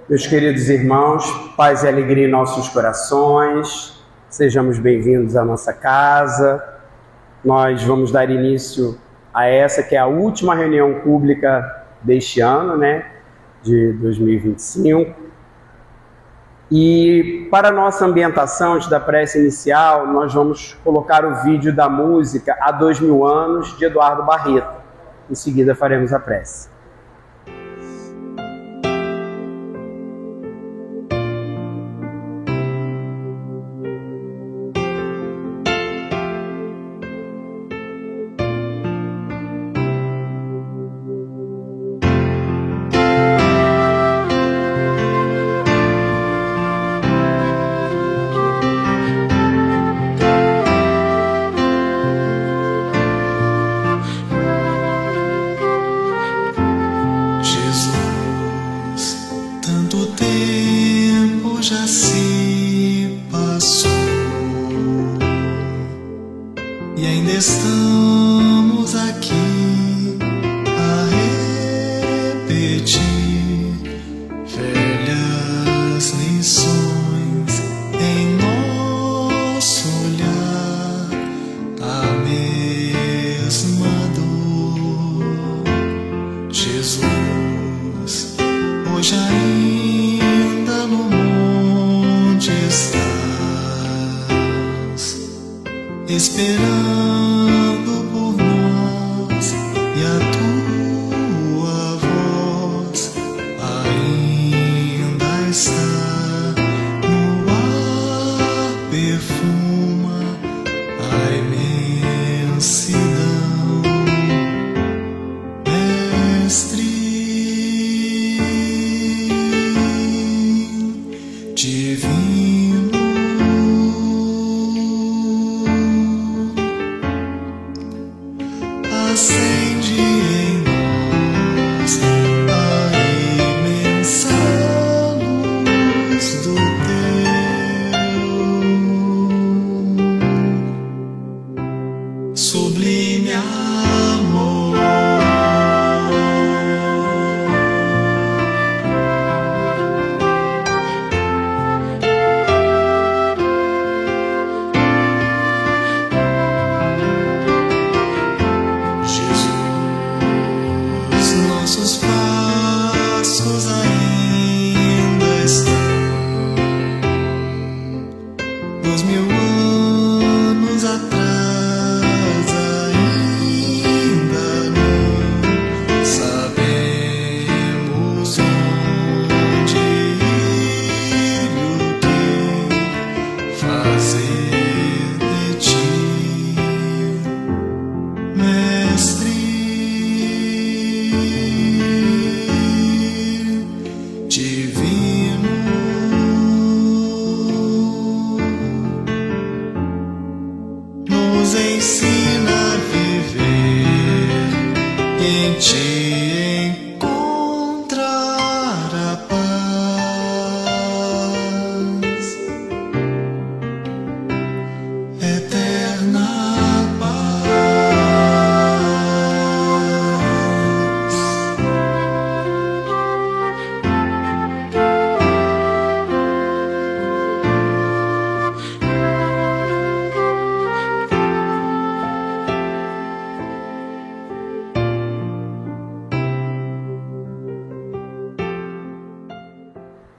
Meus queridos irmãos, paz e alegria em nossos corações, sejamos bem-vindos à nossa casa. Nós vamos dar início a essa que é a última reunião pública deste ano, de 2025. E para a nossa ambientação, antes da prece inicial, nós vamos colocar o vídeo da música Há 2000 anos, de Eduardo Barreto. Em seguida faremos a prece.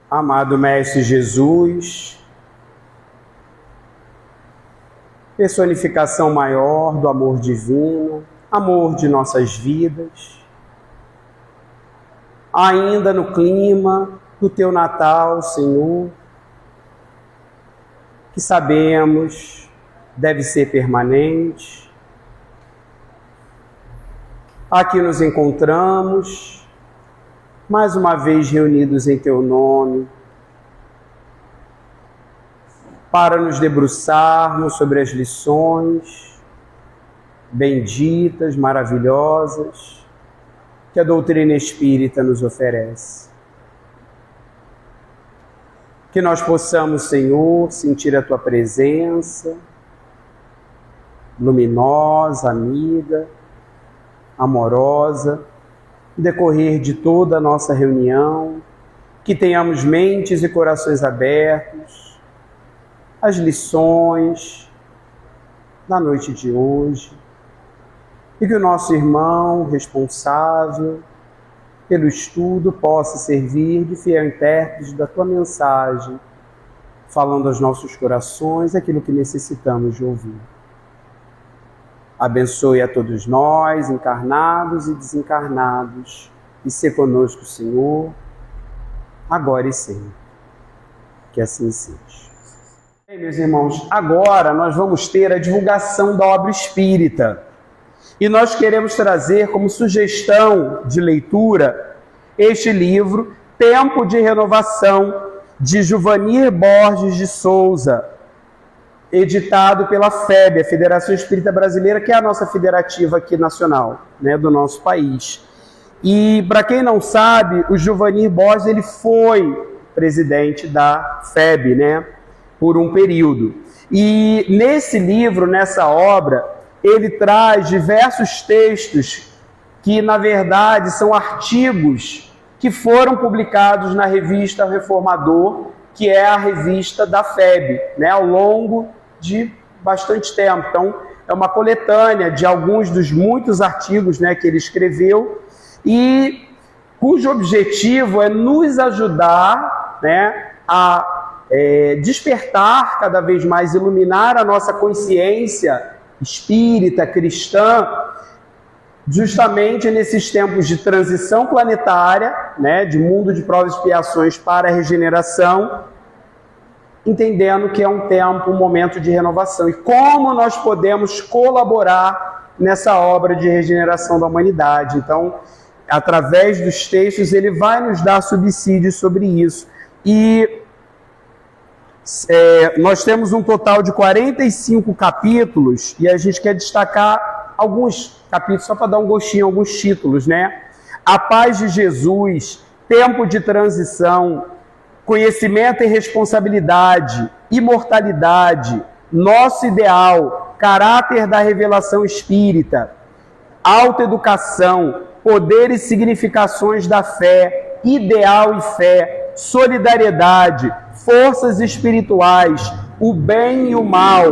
Amado Mestre Jesus, personificação maior do amor divino, amor de nossas vidas, ainda no clima do Teu Natal, Senhor, que sabemos deve ser permanente. Aqui nos encontramos, mais uma vez reunidos em Teu nome, para nos debruçarmos sobre as lições benditas, maravilhosas, que a doutrina espírita nos oferece. Que nós possamos, Senhor, sentir a Tua presença, luminosa, amiga, amorosa, no decorrer de toda a nossa reunião, que tenhamos mentes e corações abertos às lições da noite de hoje, e que o nosso irmão responsável pelo estudo possa servir de fiel intérprete da tua mensagem, falando aos nossos corações aquilo que necessitamos de ouvir. Abençoe a todos nós, encarnados e desencarnados, e se conosco, Senhor, agora e sempre. Que assim seja. Bem, meus irmãos, agora nós vamos ter a divulgação da obra espírita. E nós queremos trazer como sugestão de leitura este livro, Tempo de Renovação, de Juvanir Borges de Souza, editado pela FEB, a Federação Espírita Brasileira, que é a nossa federativa aqui nacional, né, do nosso país. E, para quem não sabe, o Juvanir Borges ele foi presidente da FEB, né, por um período. E nesse livro, nessa obra, ele traz diversos textos que, na verdade, são artigos que foram publicados na revista Reformador, que é a revista da FEB, né, ao longo de bastante tempo. Então, é uma coletânea de alguns dos muitos artigos, né, que ele escreveu, e cujo objetivo é nos ajudar, né, a despertar cada vez mais, iluminar a nossa consciência espírita, cristã, justamente nesses tempos de transição planetária, né, de mundo de provas e expiações para a regeneração, entendendo que é um tempo, um momento de renovação. E como nós podemos colaborar nessa obra de regeneração da humanidade. Então, através dos textos, ele vai nos dar subsídios sobre isso. E nós temos um total de 45 capítulos, e a gente quer destacar alguns capítulos, só para dar um gostinho, alguns títulos, né? A Paz de Jesus, Tempo de Transição, Conhecimento e Responsabilidade, Imortalidade, Nosso Ideal, Caráter da Revelação Espírita, Autoeducação, Poder e Significações da Fé, Ideal e Fé, Solidariedade, Forças Espirituais, O Bem e o Mal,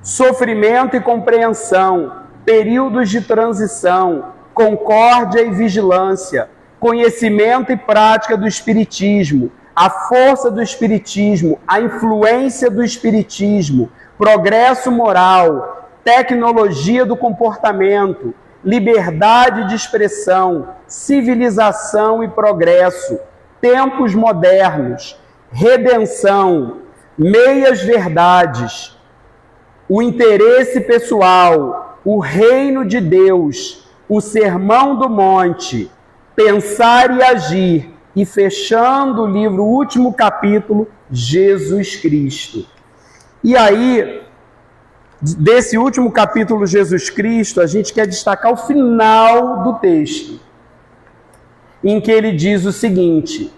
Sofrimento e Compreensão, Períodos de Transição, Concórdia e Vigilância, Conhecimento e Prática do Espiritismo, A Força do Espiritismo, A Influência do Espiritismo, Progresso Moral, Tecnologia do Comportamento, Liberdade de Expressão, Civilização e Progresso, Tempos Modernos, Redenção, Meias Verdades, O Interesse Pessoal, O Reino de Deus, O Sermão do Monte, Pensar e Agir, e fechando o livro, o último capítulo, Jesus Cristo. E aí, desse último capítulo, Jesus Cristo, a gente quer destacar o final do texto, em que ele diz o seguinte,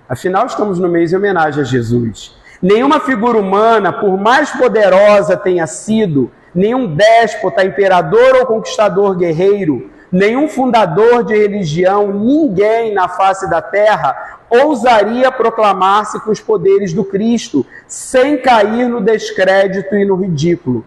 afinal estamos no mês em homenagem a Jesus: nenhuma figura humana, por mais poderosa tenha sido, nenhum déspota, imperador ou conquistador guerreiro, nenhum fundador de religião, ninguém na face da terra ousaria proclamar-se com os poderes do Cristo, sem cair no descrédito e no ridículo.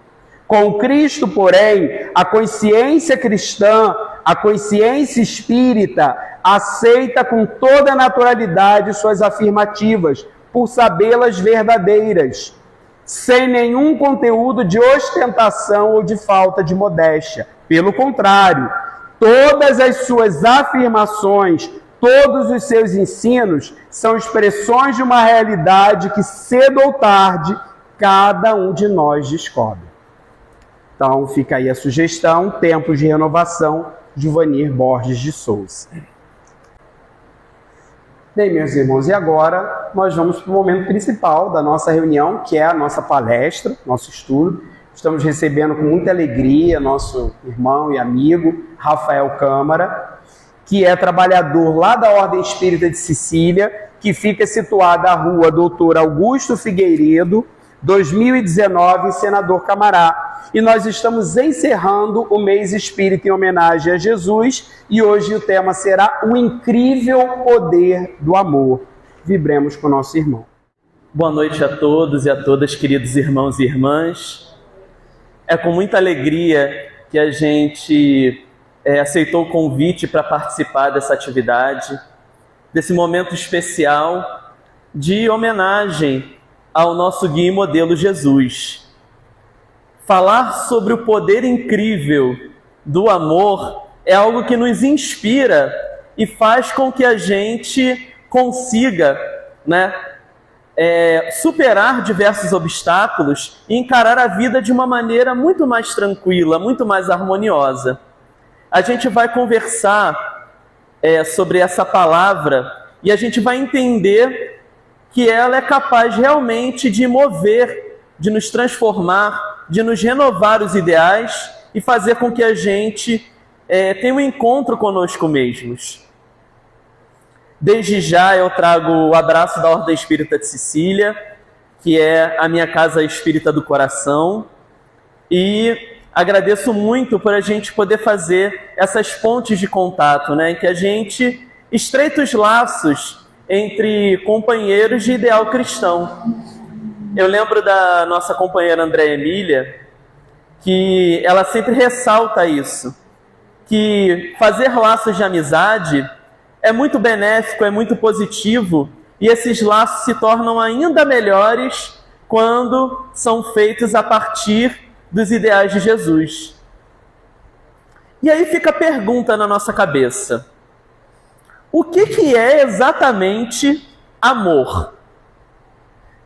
Com Cristo, porém, a consciência cristã, a consciência espírita, aceita com toda naturalidade suas afirmativas, por sabê-las verdadeiras, sem nenhum conteúdo de ostentação ou de falta de modéstia. Pelo contrário, todas as suas afirmações, todos os seus ensinos são expressões de uma realidade que, cedo ou tarde, cada um de nós descobre. Então, fica aí a sugestão, Tempos de Renovação, Juvanir Borges de Souza. Bem, meus irmãos, e agora nós vamos para o momento principal da nossa reunião, que é a nossa palestra, nosso estudo. Estamos recebendo com muita alegria nosso irmão e amigo, Rafael Câmara, que é trabalhador lá da Ordem Espírita de Sicília, que fica situada à rua Doutor Augusto Figueiredo, 2019, Senador Camará. E nós estamos encerrando o mês espírita em homenagem a Jesus e hoje o tema será o incrível poder do amor. Vibremos com o nosso irmão. Boa noite a todos e a todas, queridos irmãos e irmãs. É com muita alegria que a gente aceitou o convite para participar dessa atividade, desse momento especial de homenagem ao nosso guia e modelo Jesus. Falar sobre o poder incrível do amor é algo que nos inspira e faz com que a gente consiga, superar diversos obstáculos e encarar a vida de uma maneira muito mais tranquila, muito mais harmoniosa. A gente vai conversar sobre essa palavra e a gente vai entender que ela é capaz realmente de mover, de nos transformar, de nos renovar os ideais e fazer com que a gente tenha um encontro conosco mesmos. Desde já eu trago o abraço da Ordem Espírita de Sicília, que é a minha casa espírita do coração, e agradeço muito por a gente poder fazer essas pontes de contato, em que a gente estreita os laços entre companheiros de ideal cristão. Eu lembro da nossa companheira Andréa Emília, que ela sempre ressalta isso, que fazer laços de amizade é muito benéfico, é muito positivo, e esses laços se tornam ainda melhores quando são feitos a partir dos ideais de Jesus. E aí fica a pergunta na nossa cabeça: o que é exatamente amor?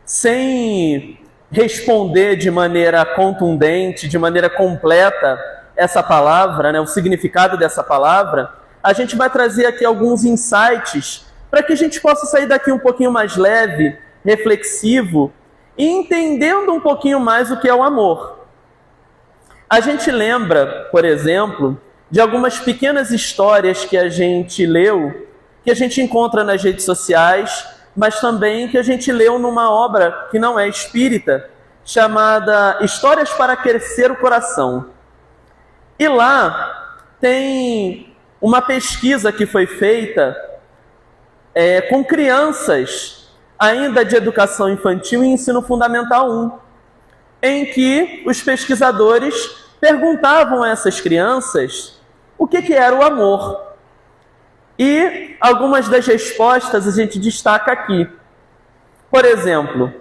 Sem responder de maneira contundente, de maneira completa essa palavra, o significado dessa palavra, a gente vai trazer aqui alguns insights para que a gente possa sair daqui um pouquinho mais leve, reflexivo e entendendo um pouquinho mais o que é o amor. A gente lembra, por exemplo, de algumas pequenas histórias que a gente leu, que a gente encontra nas redes sociais, mas também que a gente leu numa obra que não é espírita, chamada Histórias para Aquecer o Coração. E lá tem uma pesquisa que foi feita com crianças ainda de educação infantil e ensino fundamental 1, em que os pesquisadores perguntavam a essas crianças o que era o amor. E algumas das respostas a gente destaca aqui. Por exemplo,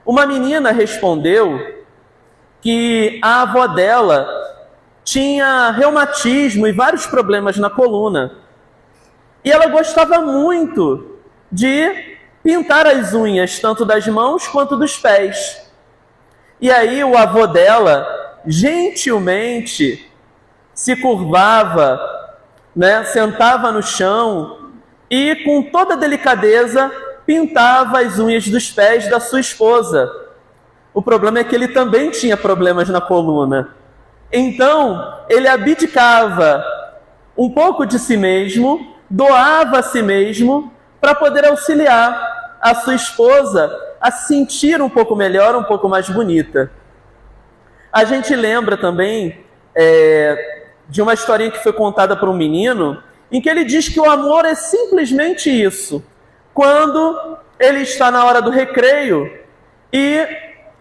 uma menina respondeu que a avó dela tinha reumatismo e vários problemas na coluna. E ela gostava muito de pintar as unhas, tanto das mãos quanto dos pés. E aí o avô dela gentilmente se curvava, sentava no chão e com toda delicadeza pintava as unhas dos pés da sua esposa. O problema é que ele também tinha problemas na coluna. Então, ele abdicava um pouco de si mesmo, doava a si mesmo para poder auxiliar a sua esposa a se sentir um pouco melhor, um pouco mais bonita. A gente lembra também de uma historinha que foi contada por um menino, em que ele diz que o amor é simplesmente isso. Quando ele está na hora do recreio e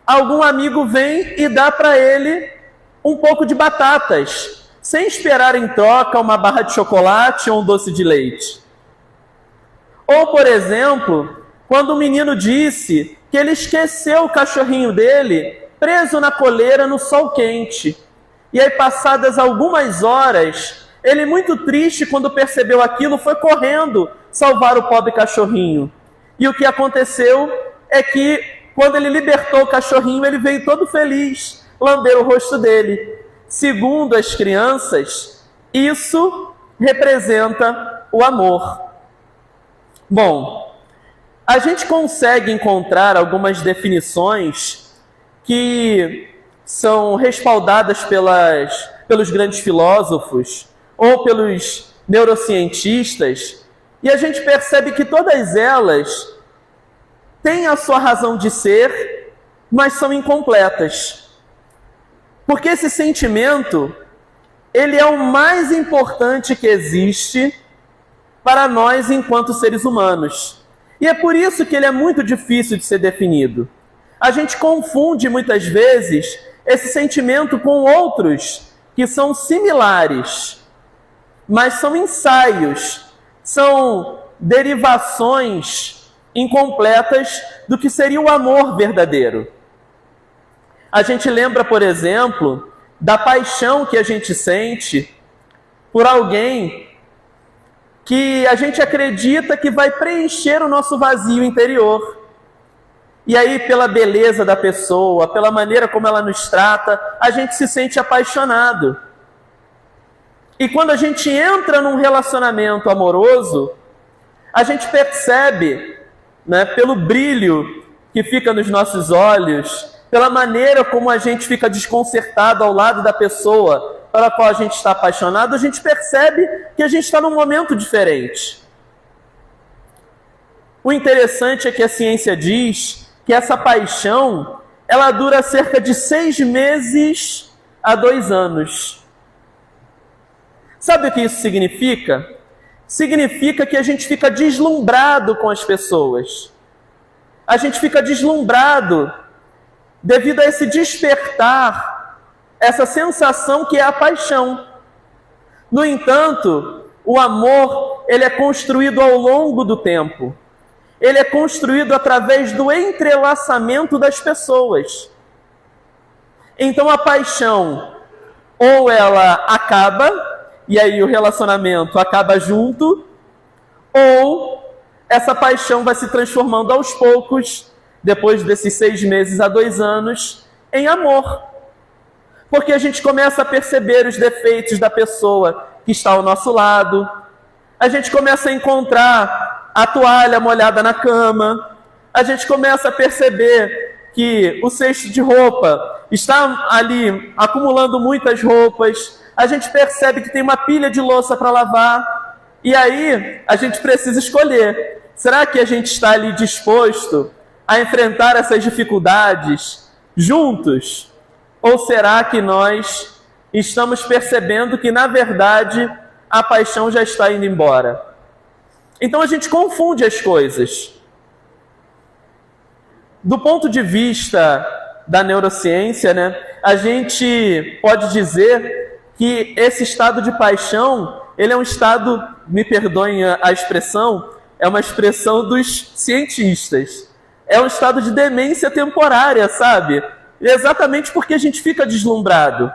algum amigo vem e dá para ele um pouco de batatas, sem esperar em troca uma barra de chocolate ou um doce de leite. Ou, por exemplo, quando o menino disse que ele esqueceu o cachorrinho dele preso na coleira no sol quente. E aí, passadas algumas horas, ele, muito triste quando percebeu aquilo, foi correndo salvar o pobre cachorrinho. E o que aconteceu é que, quando ele libertou o cachorrinho, ele veio todo feliz lamber o rosto dele. Segundo as crianças, isso representa o amor. Bom, a gente consegue encontrar algumas definições que são respaldadas pelos grandes filósofos ou pelos neurocientistas, e a gente percebe que todas elas têm a sua razão de ser mas são incompletas. Porque esse sentimento, ele é o mais importante que existe para nós enquanto seres humanos. E é por isso que ele é muito difícil de ser definido. A gente confunde muitas vezes esse sentimento com outros que são similares, mas são ensaios, são derivações incompletas do que seria o amor verdadeiro. A gente lembra, por exemplo, da paixão que a gente sente por alguém que a gente acredita que vai preencher o nosso vazio interior. E aí, pela beleza da pessoa, pela maneira como ela nos trata, a gente se sente apaixonado. E quando a gente entra num relacionamento amoroso, a gente percebe, né, pelo brilho que fica nos nossos olhos, pela maneira como a gente fica desconcertado ao lado da pessoa pela qual a gente está apaixonado, a gente percebe que a gente está num momento diferente. O interessante é que a ciência diz que essa paixão, ela dura cerca de 6 meses a 2 anos. Sabe o que isso significa? Significa que a gente fica deslumbrado com as pessoas. A gente fica deslumbrado devido a esse despertar, essa sensação que é a paixão. No entanto, o amor, ele é construído ao longo do tempo. Ele é construído através do entrelaçamento das pessoas. Então a paixão, ou ela acaba, e aí o relacionamento acaba junto, ou essa paixão vai se transformando aos poucos, depois desses 6 meses a 2 anos, em amor. Porque a gente começa a perceber os defeitos da pessoa que está ao nosso lado, a gente começa a encontrar a toalha molhada na cama, a gente começa a perceber que o cesto de roupa está ali acumulando muitas roupas, a gente percebe que tem uma pilha de louça para lavar, e aí a gente precisa escolher. Será que a gente está ali disposto a enfrentar essas dificuldades juntos? Ou será que nós estamos percebendo que, na verdade, a paixão já está indo embora? Então a gente confunde as coisas. Do ponto de vista da neurociência, né, a gente pode dizer que esse estado de paixão, ele é um estado, me perdoem a expressão, é uma expressão dos cientistas. É um estado de demência temporária, sabe? Exatamente porque a gente fica deslumbrado.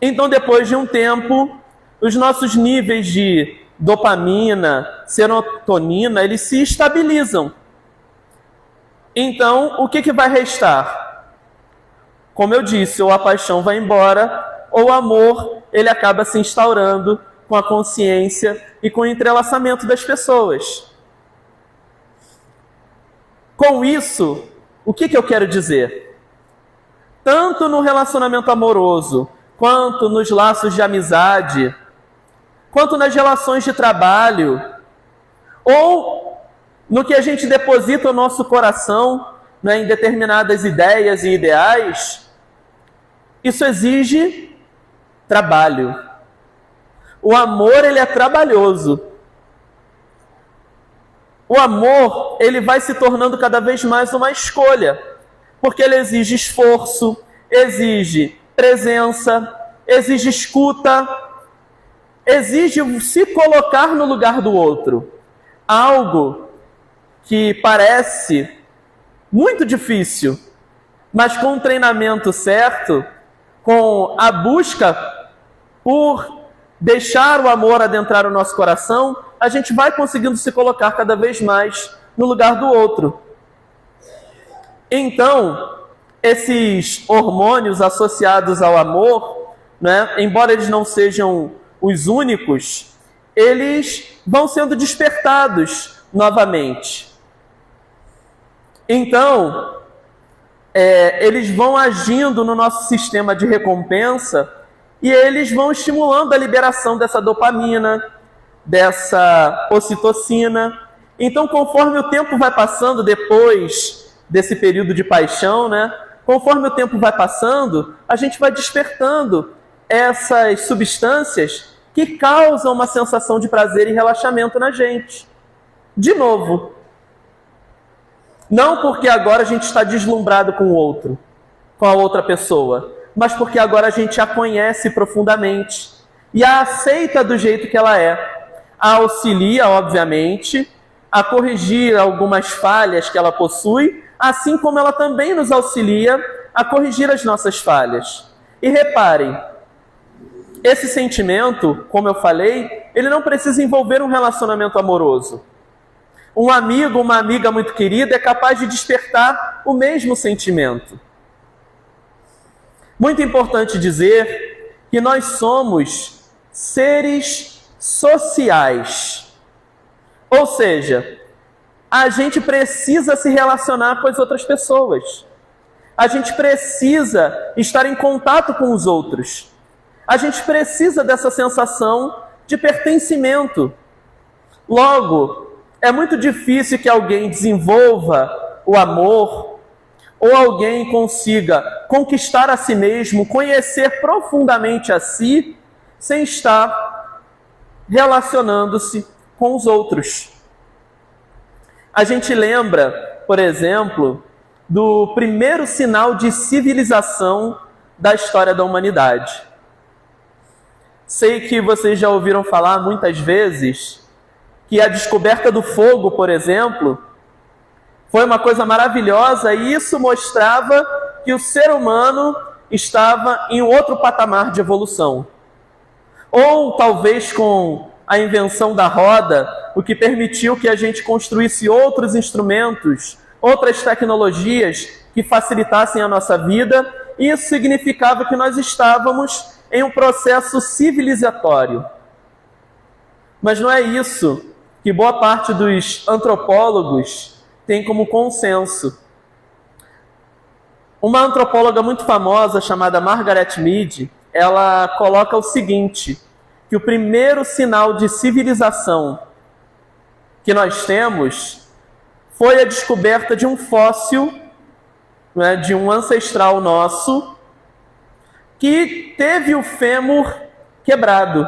Então, depois de um tempo, os nossos níveis de dopamina, serotonina, eles se estabilizam. Então, o que vai restar? Como eu disse, ou a paixão vai embora, ou o amor, ele acaba se instaurando com a consciência e com o entrelaçamento das pessoas. Com isso, o que eu quero dizer? Tanto no relacionamento amoroso, quanto nos laços de amizade, quanto nas relações de trabalho, ou no que a gente deposita o nosso coração, né, em determinadas ideias e ideais, isso exige trabalho. O amor, ele é trabalhoso. O amor, ele vai se tornando cada vez mais uma escolha, porque ele exige esforço, exige presença, exige escuta, exige se colocar no lugar do outro. Algo que parece muito difícil, mas com o treinamento certo, com a busca por deixar o amor adentrar o nosso coração, a gente vai conseguindo se colocar cada vez mais no lugar do outro. Então, esses hormônios associados ao amor, né, embora eles não sejam os únicos, eles vão sendo despertados novamente. Então, eles vão agindo no nosso sistema de recompensa e eles vão estimulando a liberação dessa dopamina, dessa ocitocina. Então, conforme o tempo vai passando depois desse período de paixão, né? Conforme o tempo vai passando, a gente vai despertando essas substâncias que causam uma sensação de prazer e relaxamento na gente. De novo, não porque agora a gente está deslumbrado com o outro, com a outra pessoa, mas porque agora a gente a conhece profundamente e a aceita do jeito que ela é. A auxilia, obviamente, a corrigir algumas falhas que ela possui, assim como ela também nos auxilia a corrigir as nossas falhas. E reparem, esse sentimento, como eu falei, ele não precisa envolver um relacionamento amoroso. Um amigo, uma amiga muito querida é capaz de despertar o mesmo sentimento. Muito importante dizer que nós somos seres sociais. Ou seja, a gente precisa se relacionar com as outras pessoas. A gente precisa estar em contato com os outros. A gente precisa dessa sensação de pertencimento. Logo, é muito difícil que alguém desenvolva o amor ou alguém consiga conquistar a si mesmo, conhecer profundamente a si, sem estar relacionando-se com os outros. A gente lembra, por exemplo, do primeiro sinal de civilização da história da humanidade. Sei que vocês já ouviram falar muitas vezes que a descoberta do fogo, por exemplo, foi uma coisa maravilhosa e isso mostrava que o ser humano estava em outro patamar de evolução. Ou talvez com a invenção da roda, o que permitiu que a gente construísse outros instrumentos, outras tecnologias que facilitassem a nossa vida, isso significava que nós estávamos em um processo civilizatório. Mas não é isso que boa parte dos antropólogos tem como consenso. Uma antropóloga muito famosa chamada Margaret Mead, ela coloca o seguinte, que o primeiro sinal de civilização que nós temos foi a descoberta de um fóssil, né, de um ancestral nosso, que teve o fêmur quebrado.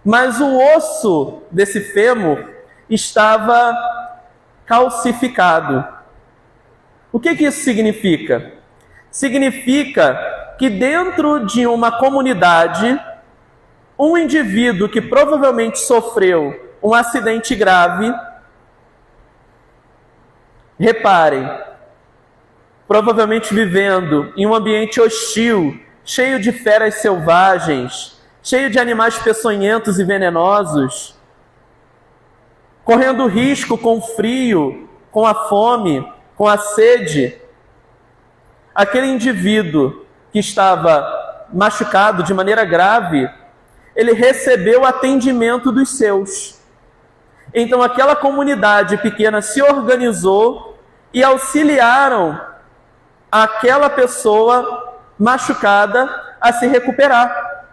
Mas o osso desse fêmur estava calcificado. O que isso significa? Significa que dentro de uma comunidade, um indivíduo que provavelmente sofreu um acidente grave, reparem, provavelmente vivendo em um ambiente hostil, cheio de feras selvagens, cheio de animais peçonhentos e venenosos, correndo risco com o frio, com a fome, com a sede. Aquele indivíduo que estava machucado de maneira grave, ele recebeu atendimento dos seus. Então aquela comunidade pequena se organizou e auxiliaram aquela pessoa machucada a se recuperar,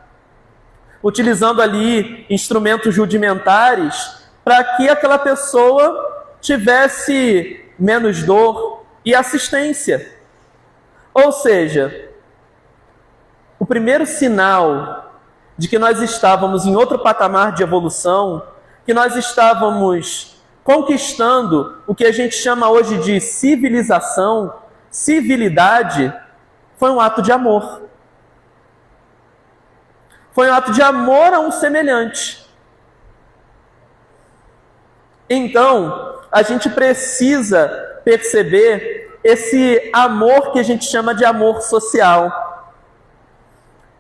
utilizando ali instrumentos rudimentares para que aquela pessoa tivesse menos dor e assistência. Ou seja, o primeiro sinal de que nós estávamos em outro patamar de evolução, que nós estávamos conquistando o que a gente chama hoje de civilização, civilidade, foi um ato de amor. Foi um ato de amor a um semelhante. Então, a gente precisa perceber esse amor que a gente chama de amor social.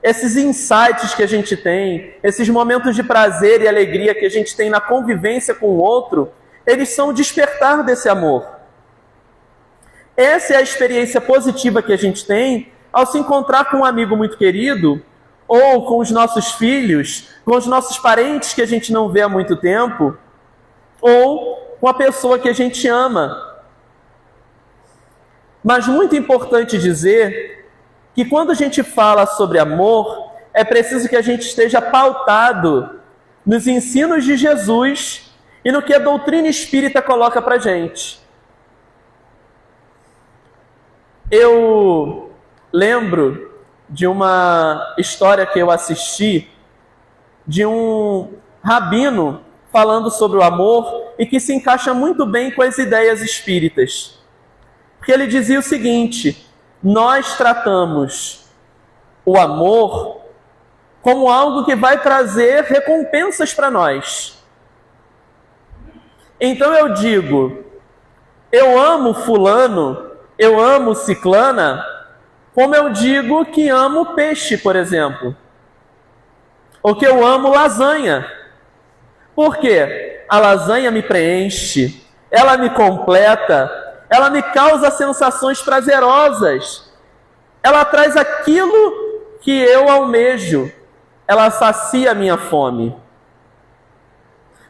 Esses insights que a gente tem, esses momentos de prazer e alegria que a gente tem na convivência com o outro, eles são o despertar desse amor. Essa é a experiência positiva que a gente tem ao se encontrar com um amigo muito querido, ou com os nossos filhos, com os nossos parentes que a gente não vê há muito tempo, ou com a pessoa que a gente ama. Mas muito importante dizer que quando a gente fala sobre amor, é preciso que a gente esteja pautado nos ensinos de Jesus e no que a doutrina espírita coloca para a gente. Eu lembro de uma história que eu assisti de um rabino falando sobre o amor e que se encaixa muito bem com as ideias espíritas. Porque ele dizia o seguinte: nós tratamos o amor como algo que vai trazer recompensas para nós. Então eu digo, eu amo fulano, eu amo ciclana, como eu digo que amo peixe, por exemplo. Ou que eu amo lasanha. Por quê? A lasanha me preenche, ela me completa, ela me causa sensações prazerosas. Ela traz aquilo que eu almejo. Ela sacia a minha fome.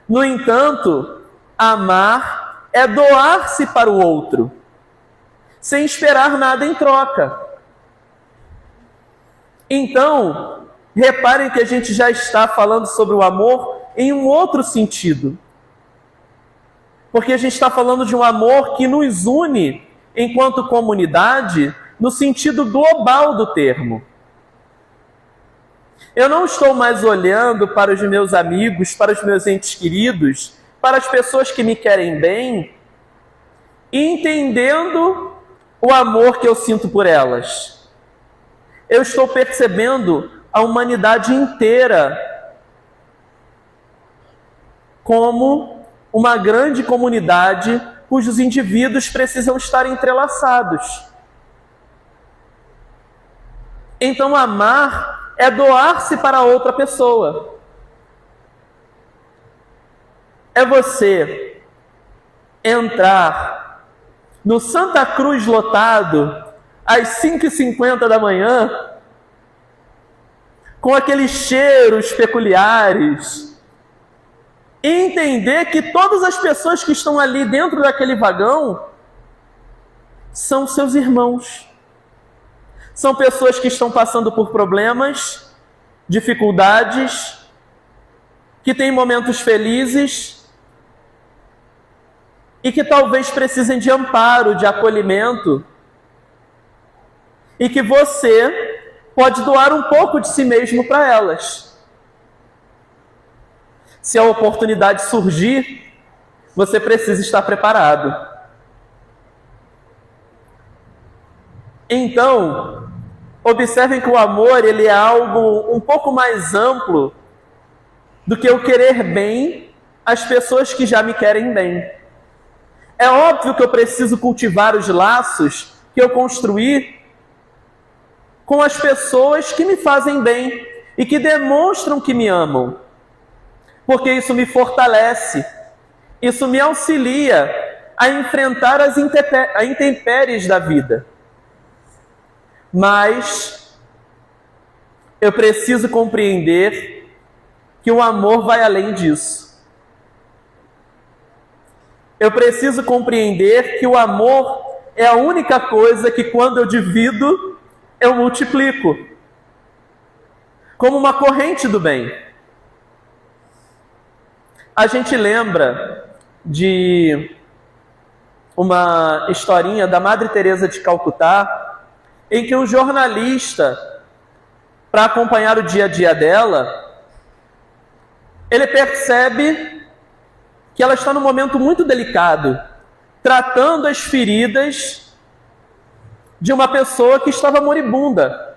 No entanto, amar é doar-se para o outro, sem esperar nada em troca. Então, reparem que a gente já está falando sobre o amor em um outro sentido. Porque a gente está falando de um amor que nos une enquanto comunidade no sentido global do termo. Eu não estou mais olhando para os meus amigos, para os meus entes queridos, para as pessoas que me querem bem, e entendendo o amor que eu sinto por elas. Eu estou percebendo a humanidade inteira como uma grande comunidade cujos indivíduos precisam estar entrelaçados. Então, amar é doar-se para outra pessoa. É você entrar no Santa Cruz lotado às 5h50 da manhã, com aqueles cheiros peculiares, e entender que todas as pessoas que estão ali dentro daquele vagão são seus irmãos. São pessoas que estão passando por problemas, dificuldades, que têm momentos felizes e que talvez precisem de amparo, de acolhimento, e que você pode doar um pouco de si mesmo para elas. Se a oportunidade surgir, você precisa estar preparado. Então, observem que o amor, ele é algo um pouco mais amplo do que eu querer bem às pessoas que já me querem bem. É óbvio que eu preciso cultivar os laços que eu construí com as pessoas que me fazem bem e que demonstram que me amam, porque isso me fortalece, isso me auxilia a enfrentar as intempéries da vida. Mas eu preciso compreender que o amor vai além disso. Eu preciso compreender que o amor é a única coisa que, quando eu divido, eu multiplico, como uma corrente do bem. A gente lembra de uma historinha da Madre Teresa de Calcutá, em que um jornalista, para acompanhar o dia a dia dela, ele percebe que ela está num momento muito delicado, tratando as feridas de uma pessoa que estava moribunda.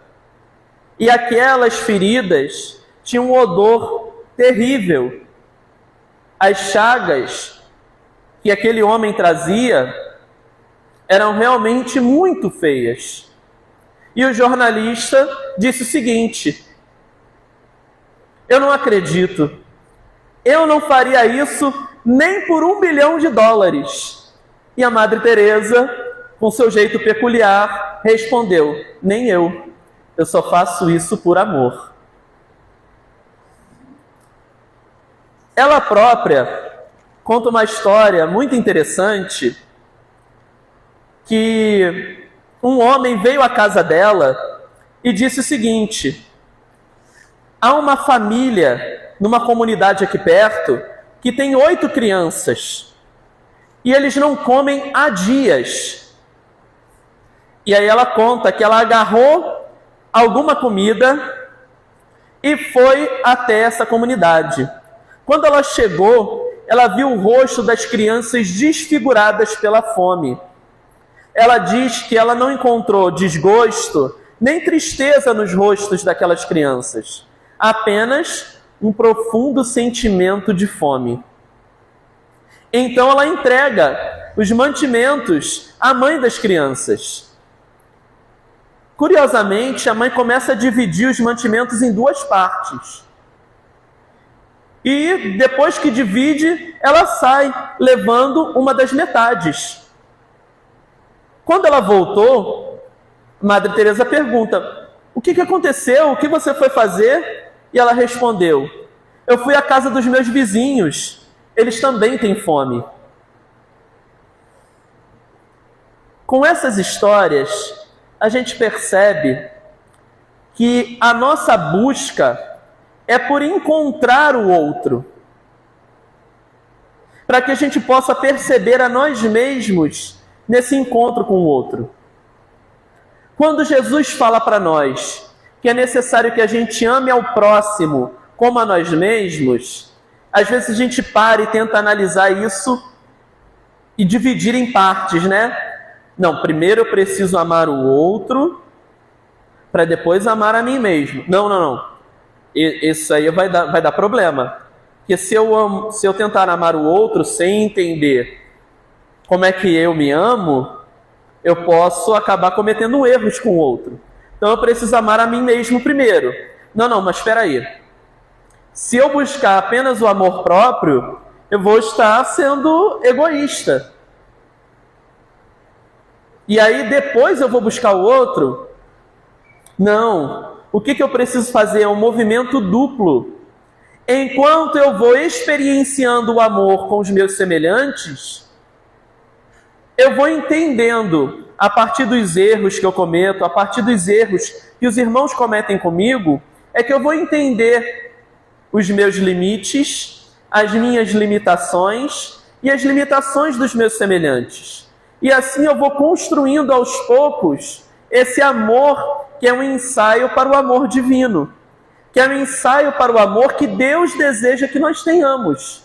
E aquelas feridas tinham um odor terrível. As chagas que aquele homem trazia eram realmente muito feias. E o jornalista disse o seguinte: eu não acredito, eu não faria isso nem por $1 bilhão. E a Madre Teresa, com seu jeito peculiar, respondeu: nem eu só faço isso por amor. Ela própria conta uma história muito interessante, que um homem veio à casa dela e disse o seguinte: há uma família numa comunidade aqui perto que tem 8 crianças e eles não comem há dias. E aí ela conta que ela agarrou alguma comida e foi até essa comunidade. Quando ela chegou, ela viu o rosto das crianças desfiguradas pela fome. Ela diz que ela não encontrou desgosto nem tristeza nos rostos daquelas crianças, apenas um profundo sentimento de fome. Então ela entrega os mantimentos à mãe das crianças. Curiosamente, a mãe começa a dividir os mantimentos em duas partes. E depois que divide, ela sai levando uma das metades. Quando ela voltou, Madre Teresa pergunta: o que aconteceu? O que você foi fazer? E ela respondeu: eu fui à casa dos meus vizinhos, eles também têm fome. Com essas histórias, a gente percebe que a nossa busca é por encontrar o outro, para que a gente possa perceber a nós mesmos nesse encontro com o outro. Quando Jesus fala para nós que é necessário que a gente ame ao próximo como a nós mesmos, às vezes a gente para e tenta analisar isso e dividir em partes, né? Não, primeiro eu preciso amar o outro para depois amar a mim mesmo. Não. Isso aí vai dar problema. Porque se eu tentar amar o outro sem entender como é que eu me amo, eu posso acabar cometendo erros com o outro. Então eu preciso amar a mim mesmo primeiro. Não, mas espera aí. Se eu buscar apenas o amor próprio, eu vou estar sendo egoísta. E aí depois eu vou buscar o outro? Não. O que eu preciso fazer é um movimento duplo. Enquanto eu vou experienciando o amor com os meus semelhantes, eu vou entendendo, a partir dos erros que eu cometo, a partir dos erros que os irmãos cometem comigo, é que eu vou entender os meus limites, as minhas limitações e as limitações dos meus semelhantes. E assim eu vou construindo aos poucos esse amor que é um ensaio para o amor divino, que é um ensaio para o amor que Deus deseja que nós tenhamos.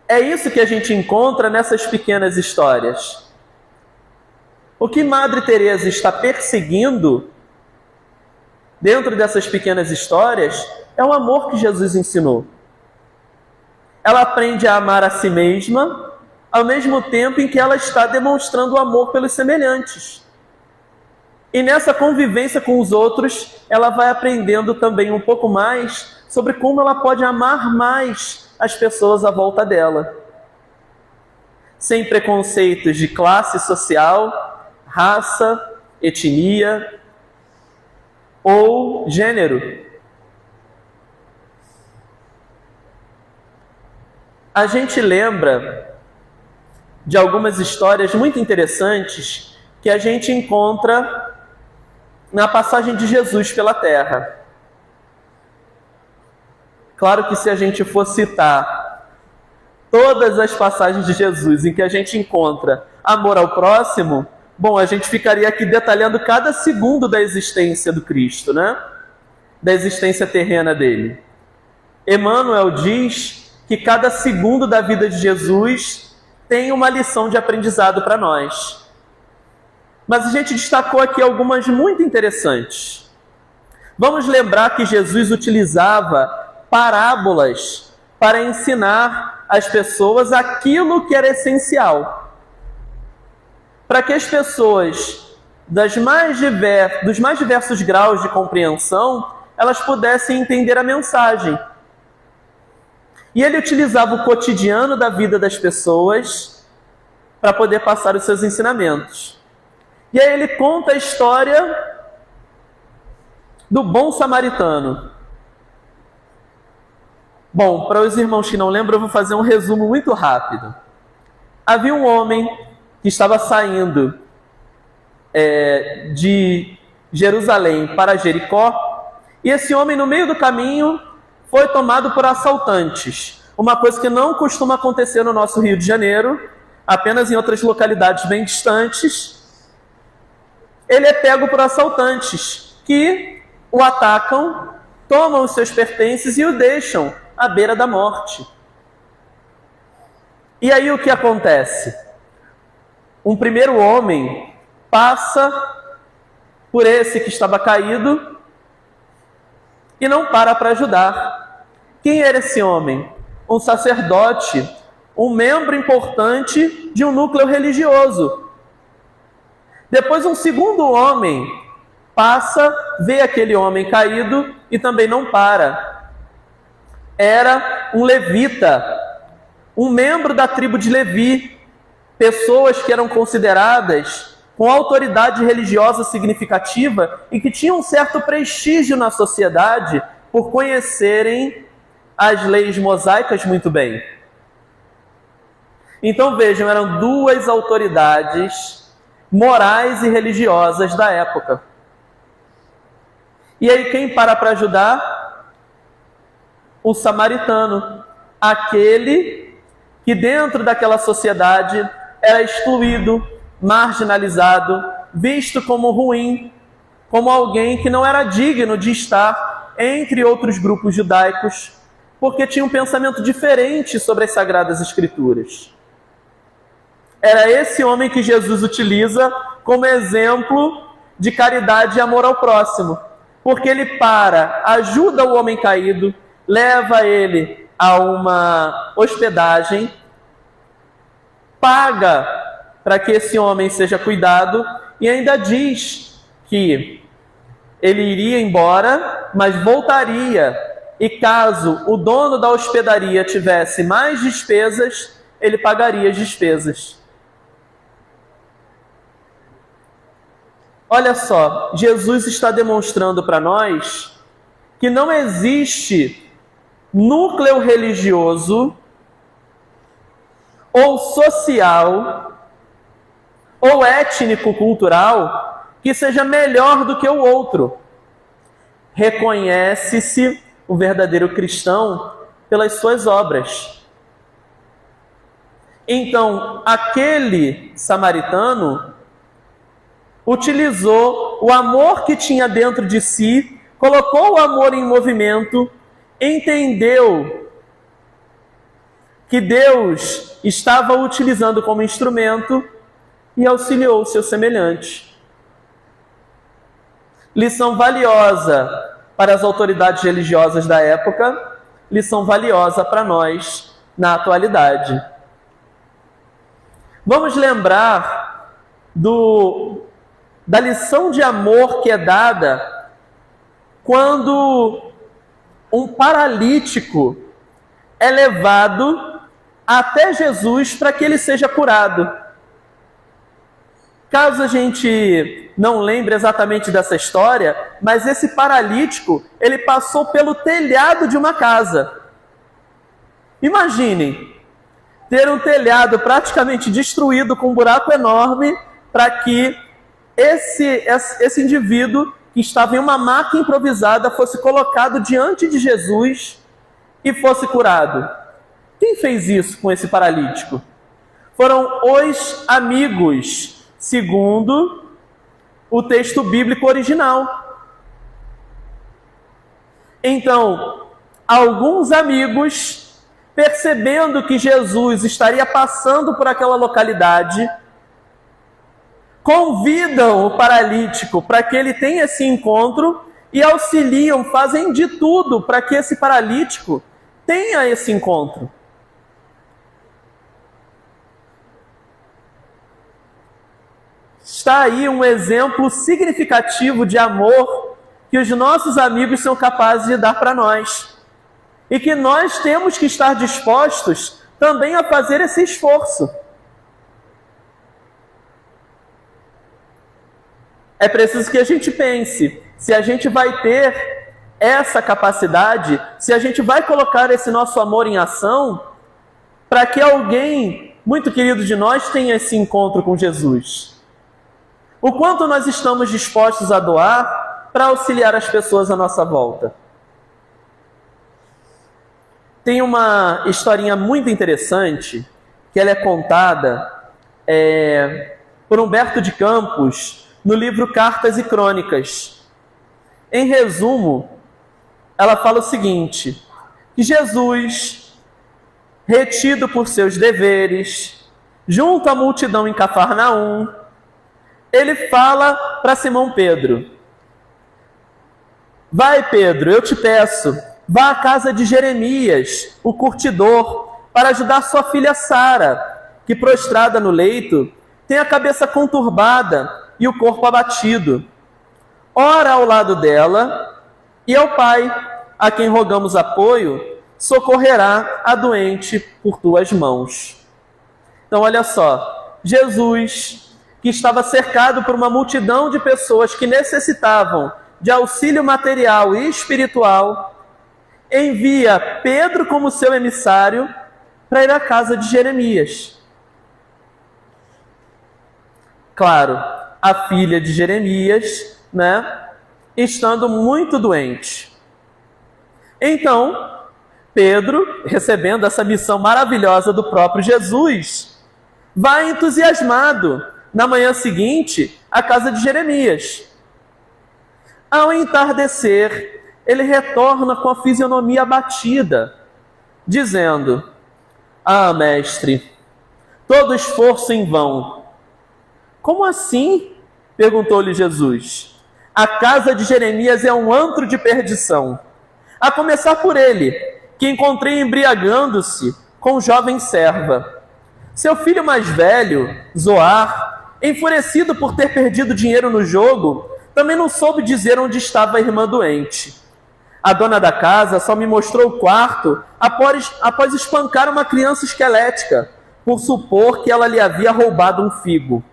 É isso que a gente encontra nessas pequenas histórias. O que Madre Teresa está perseguindo dentro dessas pequenas histórias é o amor que Jesus ensinou. Ela aprende a amar a si mesma, ao mesmo tempo em que ela está demonstrando o amor pelos semelhantes. E nessa convivência com os outros, ela vai aprendendo também um pouco mais sobre como ela pode amar mais as pessoas à volta dela, sem preconceitos de classe social, raça, etnia ou gênero. A gente lembra de algumas histórias muito interessantes que a gente encontra na passagem de Jesus pela terra. Claro que se a gente for citar todas as passagens de Jesus em que a gente encontra amor ao próximo, bom, a gente ficaria aqui detalhando cada segundo da existência do Cristo, né? Da existência terrena dele. Emmanuel diz que cada segundo da vida de Jesus tem uma lição de aprendizado para nós. Mas a gente destacou aqui algumas muito interessantes. Vamos lembrar que Jesus utilizava parábolas para ensinar às pessoas aquilo que era essencial, para que as pessoas dos mais diversos graus de compreensão, elas pudessem entender a mensagem. E ele utilizava o cotidiano da vida das pessoas para poder passar os seus ensinamentos. E aí ele conta a história do bom samaritano. Bom, para os irmãos que não lembram, eu vou fazer um resumo muito rápido. Havia um homem que estava saindo de Jerusalém para Jericó, e esse homem, no meio do caminho, foi tomado por assaltantes. Uma coisa que não costuma acontecer no nosso Rio de Janeiro, apenas em outras localidades bem distantes, ele é pego por assaltantes que o atacam, tomam os seus pertences e o deixam à beira da morte. E aí o que acontece? Um primeiro homem passa por esse que estava caído e não para ajudar. Quem era esse homem? Um sacerdote, um membro importante de um núcleo religioso. Depois um segundo homem passa, vê aquele homem caído e também não para. Era um levita, um membro da tribo de Levi, pessoas que eram consideradas com autoridade religiosa significativa e que tinham um certo prestígio na sociedade por conhecerem as leis mosaicas muito bem. Então vejam, eram duas autoridades morais e religiosas da época. E aí quem para ajudar? O samaritano, aquele que dentro daquela sociedade era excluído, marginalizado, visto como ruim, como alguém que não era digno de estar entre outros grupos judaicos, porque tinha um pensamento diferente sobre as Sagradas Escrituras. Era esse homem que Jesus utiliza como exemplo de caridade e amor ao próximo, porque ele ajuda o homem caído, leva ele a uma hospedagem, paga para que esse homem seja cuidado e ainda diz que ele iria embora, mas voltaria, e caso o dono da hospedaria tivesse mais despesas, ele pagaria as despesas. Olha só, Jesus está demonstrando para nós que não existe núcleo religioso ou social ou étnico-cultural que seja melhor do que o outro. Reconhece-se o verdadeiro cristão pelas suas obras. Então, aquele samaritano utilizou o amor que tinha dentro de si, colocou o amor em movimento, entendeu que Deus estava o utilizando como instrumento e auxiliou o seu semelhante. Lição valiosa para as autoridades religiosas da época, lição valiosa para nós na atualidade. Vamos lembrar da lição de amor que é dada quando um paralítico é levado até Jesus para que ele seja curado. Caso a gente não lembre exatamente dessa história, mas esse paralítico, ele passou pelo telhado de uma casa. Imaginem, ter um telhado praticamente destruído com um buraco enorme para que esse indivíduo que estava em uma maca improvisada fosse colocado diante de Jesus e fosse curado. Quem fez isso com esse paralítico? Foram os amigos, segundo o texto bíblico original. Então, alguns amigos, percebendo que Jesus estaria passando por aquela localidade, convidam o paralítico para que ele tenha esse encontro e auxiliam, fazem de tudo para que esse paralítico tenha esse encontro. Está aí um exemplo significativo de amor que os nossos amigos são capazes de dar para nós. E que nós temos que estar dispostos também a fazer esse esforço. É preciso que a gente pense se a gente vai ter essa capacidade, se a gente vai colocar esse nosso amor em ação para que alguém muito querido de nós tenha esse encontro com Jesus. O quanto nós estamos dispostos a doar para auxiliar as pessoas à nossa volta. Tem uma historinha muito interessante que ela é contada por Humberto de Campos no livro Cartas e Crônicas. Em resumo, ela fala o seguinte, que Jesus, retido por seus deveres, junto à multidão em Cafarnaum, ele fala para Simão Pedro: vai, Pedro, eu te peço, vá à casa de Jeremias, o curtidor, para ajudar sua filha Sara, que prostrada no leito, tem a cabeça conturbada e o corpo abatido. Ora ao lado dela, e ao Pai, a quem rogamos apoio, socorrerá a doente por tuas mãos. Então, olha só, Jesus, que estava cercado por uma multidão de pessoas que necessitavam de auxílio material e espiritual, envia Pedro como seu emissário para ir à casa de Jeremias. Claro, a filha de Jeremias, estando muito doente. Então, Pedro, recebendo essa missão maravilhosa do próprio Jesus, vai entusiasmado na manhã seguinte à casa de Jeremias. Ao entardecer, ele retorna com a fisionomia abatida, dizendo: ah, mestre, todo esforço em vão. Como assim? Perguntou-lhe Jesus. A casa de Jeremias é um antro de perdição. A começar por ele, que encontrei embriagando-se com jovem serva. Seu filho mais velho, Zoar, enfurecido por ter perdido dinheiro no jogo, também não soube dizer onde estava a irmã doente. A dona da casa só me mostrou o quarto após espancar uma criança esquelética, por supor que ela lhe havia roubado um figo.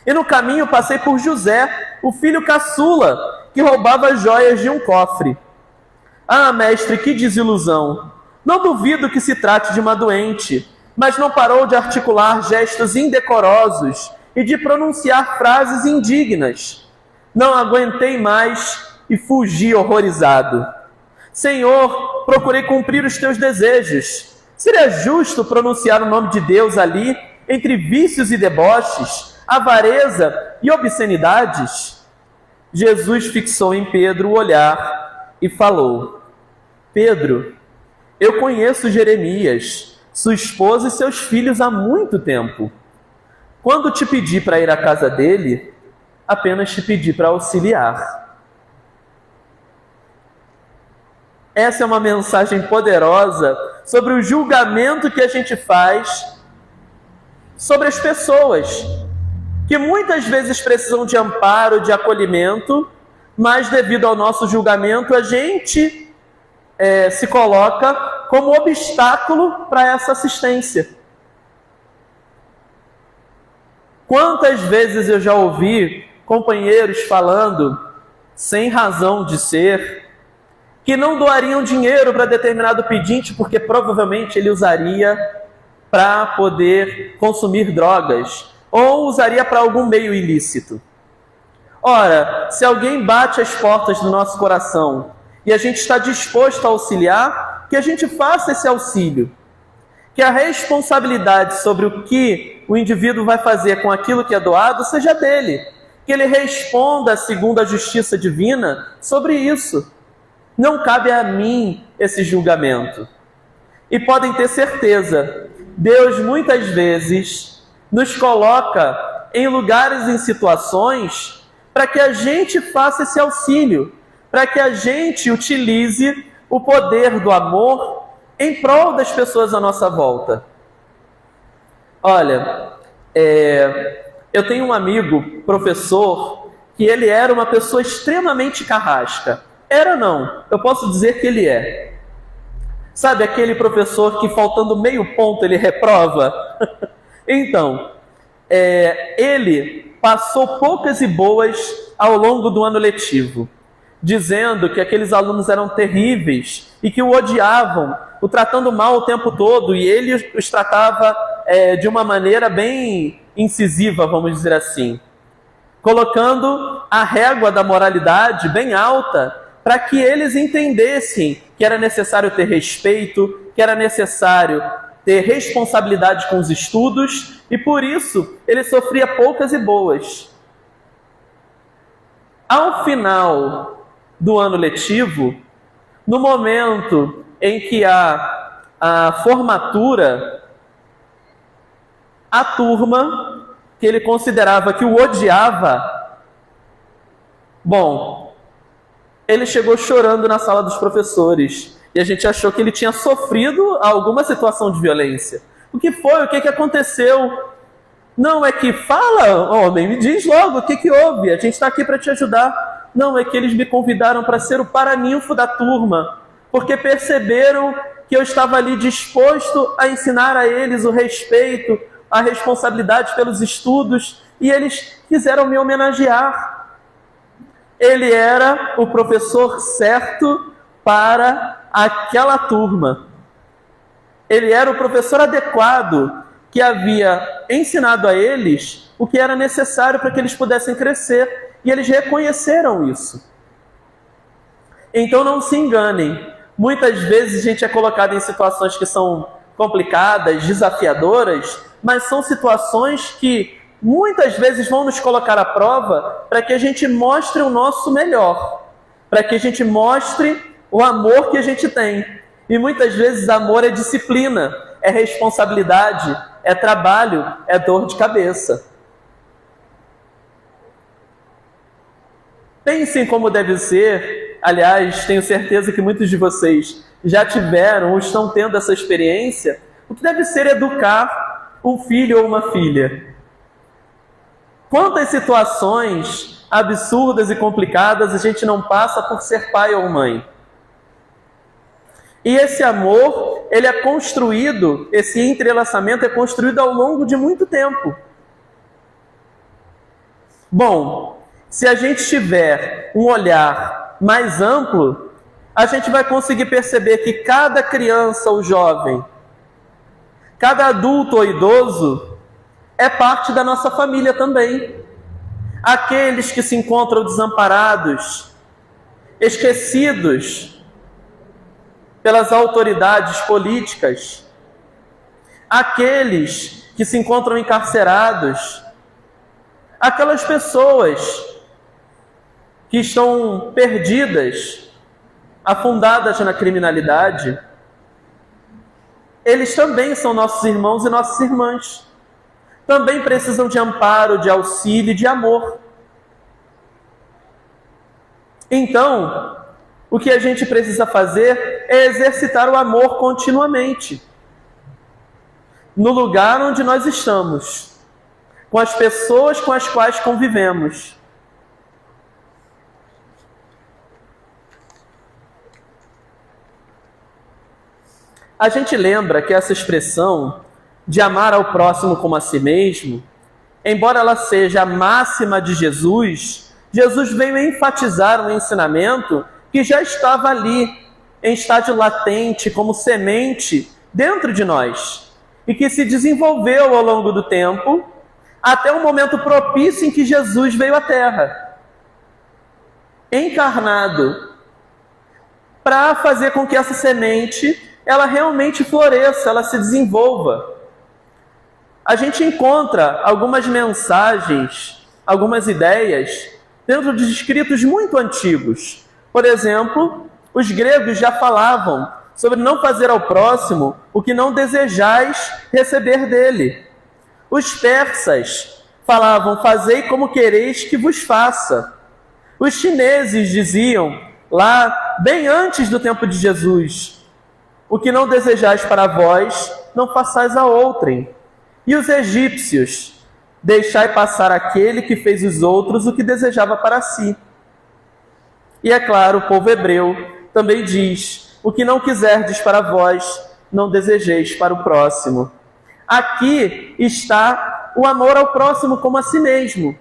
E no caminho passei por José, o filho caçula, que roubava joias de um cofre. Ah, mestre, que desilusão! Não duvido que se trate de uma doente, mas não parou de articular gestos indecorosos e de pronunciar frases indignas. Não aguentei mais e fugi horrorizado. Senhor, procurei cumprir os teus desejos. Seria justo pronunciar o nome de Deus ali, entre vícios e deboches, avareza e obscenidades? Jesus fixou em Pedro o olhar e falou: Pedro, eu conheço Jeremias, sua esposa e seus filhos há muito tempo. Quando te pedi para ir à casa dele, apenas te pedi para auxiliar. Essa é uma mensagem poderosa sobre o julgamento que a gente faz sobre as pessoas, que muitas vezes precisam de amparo, de acolhimento, mas devido ao nosso julgamento, a gente se coloca como obstáculo para essa assistência. Quantas vezes eu já ouvi companheiros falando, sem razão de ser, que não doariam dinheiro para determinado pedinte porque provavelmente ele usaria para poder consumir drogas, ou usaria para algum meio ilícito. Ora, se alguém bate as portas do nosso coração e a gente está disposto a auxiliar, que a gente faça esse auxílio. Que a responsabilidade sobre o que o indivíduo vai fazer com aquilo que é doado seja dele. Que ele responda segundo a justiça divina sobre isso. Não cabe a mim esse julgamento. E podem ter certeza, Deus muitas vezes nos coloca em lugares, em situações, para que a gente faça esse auxílio, para que a gente utilize o poder do amor em prol das pessoas à nossa volta. Olha, eu tenho um amigo, professor, que ele era uma pessoa extremamente carrasca. Era não, eu posso dizer que ele é. Sabe aquele professor que faltando meio ponto ele reprova? Então, ele passou poucas e boas ao longo do ano letivo, dizendo que aqueles alunos eram terríveis e que o odiavam, o tratando mal o tempo todo, e ele os tratava de uma maneira bem incisiva, vamos dizer assim, colocando a régua da moralidade bem alta para que eles entendessem que era necessário ter respeito, que era necessário ter responsabilidade com os estudos e, por isso, ele sofria poucas e boas. Ao final do ano letivo, no momento em que há a formatura, a turma que ele considerava que o odiava, bom, ele chegou chorando na sala dos professores e a gente achou que ele tinha sofrido alguma situação de violência. O que foi? O que aconteceu? Não, é que fala, homem, me diz logo o que houve, a gente está aqui para te ajudar. Não, é que eles me convidaram para ser o paraninfo da turma, porque perceberam que eu estava ali disposto a ensinar a eles o respeito, a responsabilidade pelos estudos, e eles quiseram me homenagear. Ele era o professor certo para aquela turma. Ele era o professor adequado que havia ensinado a eles o que era necessário para que eles pudessem crescer, e eles reconheceram isso. Então não se enganem, muitas vezes a gente é colocado em situações que são complicadas, desafiadoras, mas são situações que muitas vezes vão nos colocar à prova para que a gente mostre o nosso melhor, para que a gente mostre o amor que a gente tem. E muitas vezes amor é disciplina, é responsabilidade, é trabalho, é dor de cabeça. Pensem como deve ser, aliás, tenho certeza que muitos de vocês já tiveram ou estão tendo essa experiência, o que deve ser educar um filho ou uma filha. Quantas situações absurdas e complicadas a gente não passa por ser pai ou mãe? E esse amor, ele é construído, esse entrelaçamento é construído ao longo de muito tempo. Bom, se a gente tiver um olhar mais amplo, a gente vai conseguir perceber que cada criança ou jovem, cada adulto ou idoso, é parte da nossa família também. Aqueles que se encontram desamparados, esquecidos pelas autoridades políticas, aqueles que se encontram encarcerados, aquelas pessoas que estão perdidas, afundadas na criminalidade, eles também são nossos irmãos e nossas irmãs. Também precisam de amparo, de auxílio e de amor. Então, o que a gente precisa fazer é exercitar o amor continuamente, no lugar onde nós estamos, com as pessoas com as quais convivemos. A gente lembra que essa expressão de amar ao próximo como a si mesmo, embora ela seja a máxima de Jesus, Jesus veio enfatizar um ensinamento que já estava ali, em estágio latente, como semente dentro de nós, e que se desenvolveu ao longo do tempo, até o momento propício em que Jesus veio à Terra, encarnado, para fazer com que essa semente ela realmente floresça, ela se desenvolva. A gente encontra algumas mensagens, algumas ideias dentro de escritos muito antigos. Por exemplo, os gregos já falavam sobre não fazer ao próximo o que não desejais receber dele. Os persas falavam, fazei como quereis que vos faça. Os chineses diziam, lá bem antes do tempo de Jesus, o que não desejais para vós, não façais a outrem. E os egípcios, deixai passar aquele que fez os outros o que desejava para si. E é claro, o povo hebreu também diz, o que não quiserdes para vós, não desejeis para o próximo. Aqui está o amor ao próximo como a si mesmo,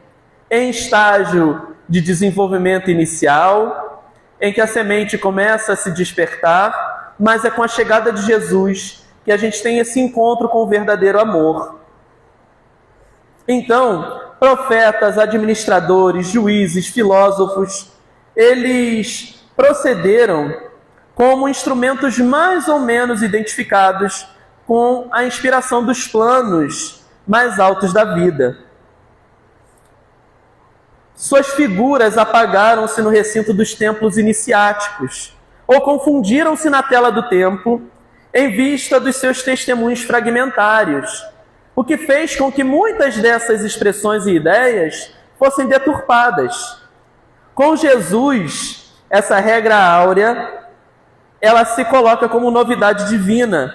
em estágio de desenvolvimento inicial, em que a semente começa a se despertar, mas é com a chegada de Jesus que a gente tem esse encontro com o verdadeiro amor. Então, profetas, administradores, juízes, filósofos, eles procederam como instrumentos mais ou menos identificados com a inspiração dos planos mais altos da vida. Suas figuras apagaram-se no recinto dos templos iniciáticos, ou confundiram-se na tela do templo em vista dos seus testemunhos fragmentários, o que fez com que muitas dessas expressões e ideias fossem deturpadas. Com Jesus, essa regra áurea, ela se coloca como novidade divina,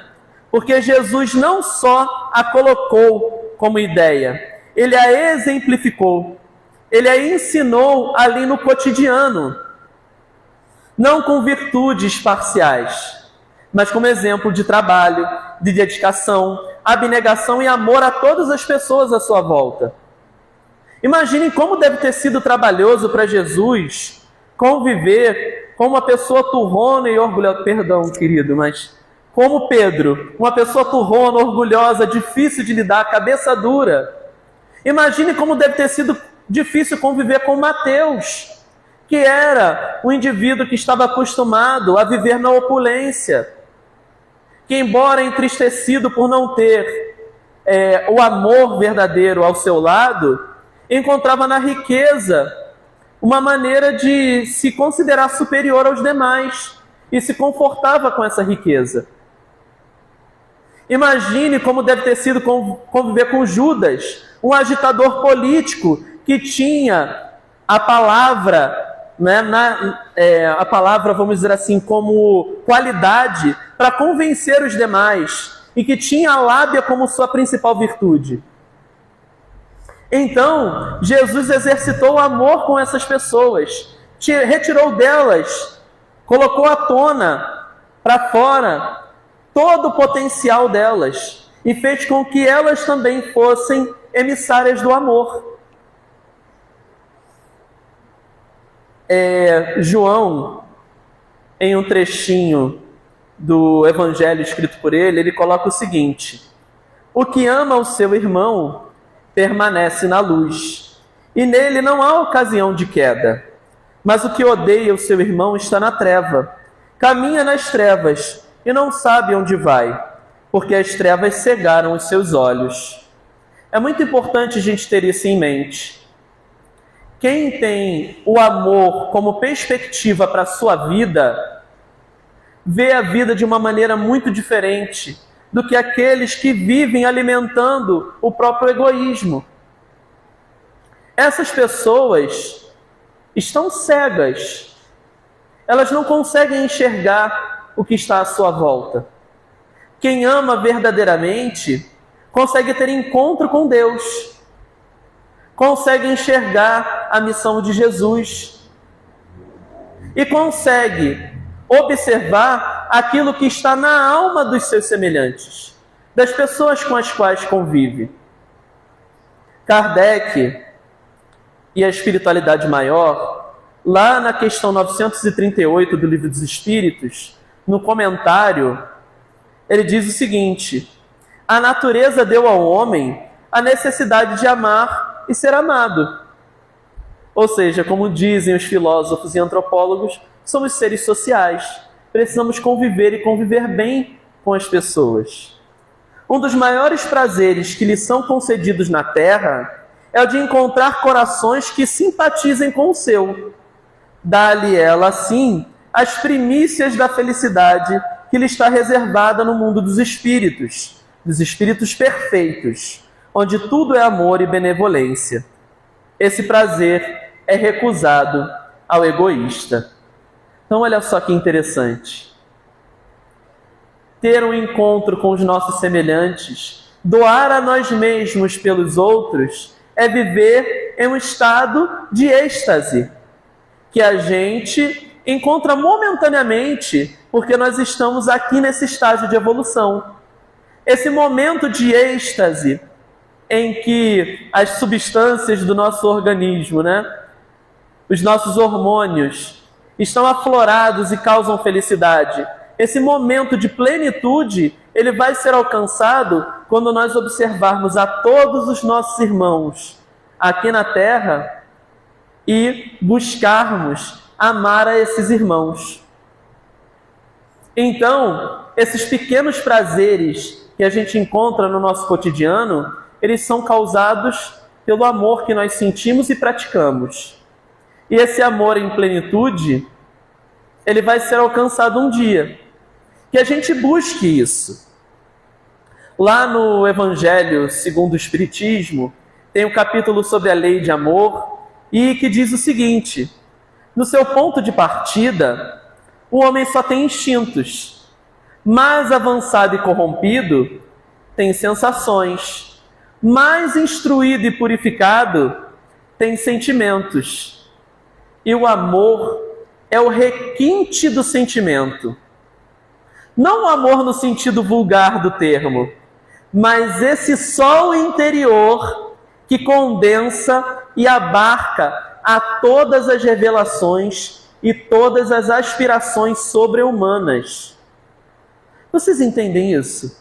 porque Jesus não só a colocou como ideia, ele a exemplificou, ele a ensinou ali no cotidiano, não com virtudes parciais, mas como exemplo de trabalho, de dedicação, abnegação e amor a todas as pessoas à sua volta. Imaginem como deve ter sido trabalhoso para Jesus conviver com uma pessoa turrona e orgulhosa. Perdão, querido, mas como Pedro, uma pessoa turrona, orgulhosa, difícil de lidar, cabeça dura. Imagine como deve ter sido difícil conviver com Mateus, que era um indivíduo que estava acostumado a viver na opulência, que embora entristecido por não ter o amor verdadeiro ao seu lado, encontrava na riqueza uma maneira de se considerar superior aos demais e se confortava com essa riqueza. Imagine como deve ter sido conviver com Judas, um agitador político que tinha a palavra, a palavra, vamos dizer assim, como qualidade para convencer os demais e que tinha a lábia como sua principal virtude. Então, Jesus exercitou o amor com essas pessoas, retirou delas, colocou à tona, para fora, todo o potencial delas e fez com que elas também fossem emissárias do amor. João, em um trechinho do Evangelho escrito por ele, ele coloca o seguinte: o que ama o seu irmão permanece na luz, e nele não há ocasião de queda. Mas o que odeia o seu irmão está na treva, caminha nas trevas e não sabe onde vai, porque as trevas cegaram os seus olhos. É muito importante a gente ter isso em mente. Quem tem o amor como perspectiva para a sua vida, vê a vida de uma maneira muito diferente do que aqueles que vivem alimentando o próprio egoísmo. Essas pessoas estão cegas. Elas não conseguem enxergar o que está à sua volta. Quem ama verdadeiramente consegue ter encontro com Deus, consegue enxergar a missão de Jesus e consegue observar aquilo que está na alma dos seus semelhantes, das pessoas com as quais convive. Kardec e a espiritualidade maior, lá na questão 938 do Livro dos Espíritos, no comentário, ele diz o seguinte: a natureza deu ao homem a necessidade de amar e ser amado. Ou seja, como dizem os filósofos e antropólogos, somos seres sociais, precisamos conviver e conviver bem com as pessoas. Um dos maiores prazeres que lhe são concedidos na Terra é o de encontrar corações que simpatizem com o seu. Dá-lhe ela, assim, as primícias da felicidade que lhe está reservada no mundo dos espíritos perfeitos, onde tudo é amor e benevolência. Esse prazer é recusado ao egoísta. Então, olha só que interessante. Ter um encontro com os nossos semelhantes, doar a nós mesmos pelos outros, é viver em um estado de êxtase, que a gente encontra momentaneamente, porque nós estamos aqui nesse estágio de evolução. Esse momento de êxtase, em que as substâncias do nosso organismo, os nossos hormônios, estão aflorados e causam felicidade. Esse momento de plenitude, ele vai ser alcançado quando nós observarmos a todos os nossos irmãos aqui na Terra e buscarmos amar a esses irmãos. Então, esses pequenos prazeres que a gente encontra no nosso cotidiano, eles são causados pelo amor que nós sentimos e praticamos. E esse amor em plenitude, ele vai ser alcançado um dia. Que a gente busque isso. Lá no Evangelho segundo o Espiritismo, tem um capítulo sobre a lei de amor, e que diz o seguinte: no seu ponto de partida, o homem só tem instintos. Mais avançado e corrompido, tem sensações. Mais instruído e purificado, tem sentimentos. E o amor é o requinte do sentimento. Não o amor no sentido vulgar do termo, mas esse sol interior que condensa e abarca a todas as revelações e todas as aspirações sobre-humanas. Vocês entendem isso?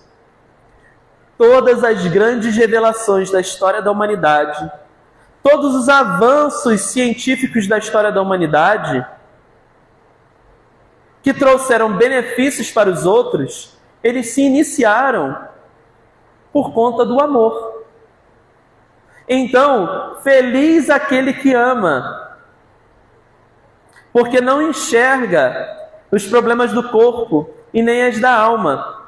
Todas as grandes revelações da história da humanidade, todos os avanços científicos da história da humanidade, que trouxeram benefícios para os outros, eles se iniciaram por conta do amor. Então, feliz aquele que ama, porque não enxerga os problemas do corpo e nem as da alma.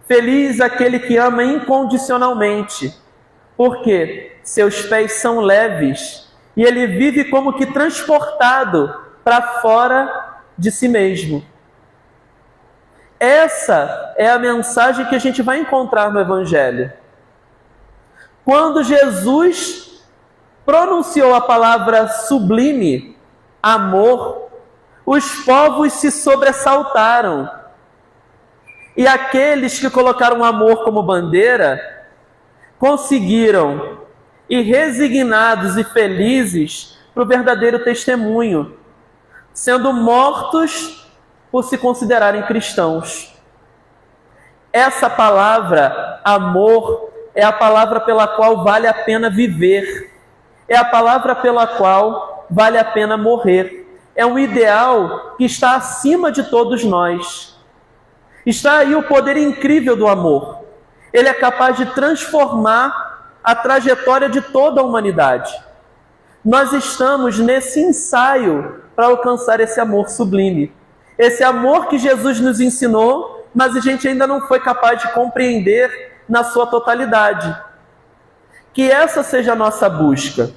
Feliz aquele que ama incondicionalmente, porque seus pés são leves e ele vive como que transportado para fora de si mesmo. Essa é a mensagem que a gente vai encontrar no Evangelho. Quando Jesus pronunciou a palavra sublime, amor, os povos se sobressaltaram. E aqueles que colocaram o amor como bandeira, conseguiram ir resignados e felizes para o verdadeiro testemunho, sendo mortos por se considerarem cristãos. Essa palavra, amor, é a palavra pela qual vale a pena viver. É a palavra pela qual vale a pena morrer. É um ideal que está acima de todos nós. Está aí o poder incrível do amor. Ele é capaz de transformar a trajetória de toda a humanidade. Nós estamos nesse ensaio para alcançar esse amor sublime. Esse amor que Jesus nos ensinou, mas a gente ainda não foi capaz de compreender na sua totalidade. Que essa seja a nossa busca.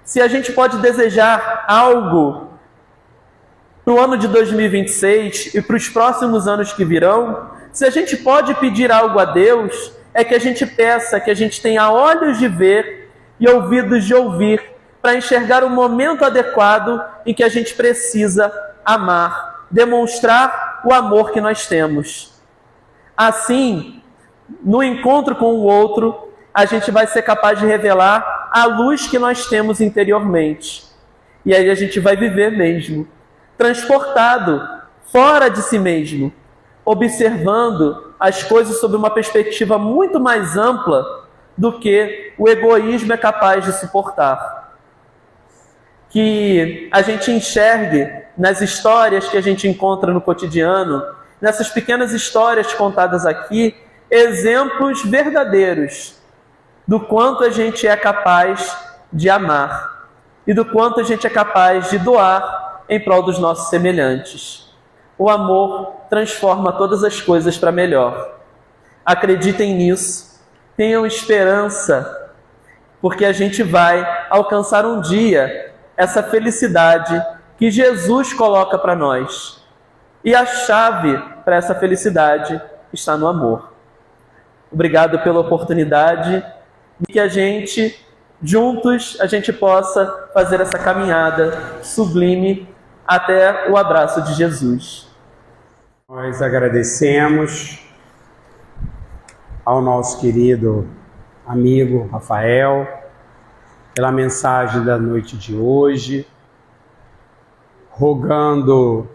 Se a gente pode desejar algo para o ano de 2026 e para os próximos anos que virão, se a gente pode pedir algo a Deus, é que a gente peça que a gente tenha olhos de ver e ouvidos de ouvir, para enxergar o momento adequado em que a gente precisa amar, demonstrar o amor que nós temos. Assim, no encontro com o outro, a gente vai ser capaz de revelar a luz que nós temos interiormente. E aí a gente vai viver mesmo, transportado, fora de si mesmo, observando as coisas sob uma perspectiva muito mais ampla do que o egoísmo é capaz de suportar. Que a gente enxergue nas histórias que a gente encontra no cotidiano, nessas pequenas histórias contadas aqui, exemplos verdadeiros do quanto a gente é capaz de amar e do quanto a gente é capaz de doar em prol dos nossos semelhantes. O amor transforma todas as coisas para melhor. Acreditem nisso, tenham esperança, porque a gente vai alcançar um dia essa felicidade que Jesus coloca para nós. E a chave para essa felicidade está no amor. Obrigado pela oportunidade e que a gente, juntos, a gente possa fazer essa caminhada sublime até o abraço de Jesus. Nós agradecemos ao nosso querido amigo Rafael pela mensagem da noite de hoje, rogando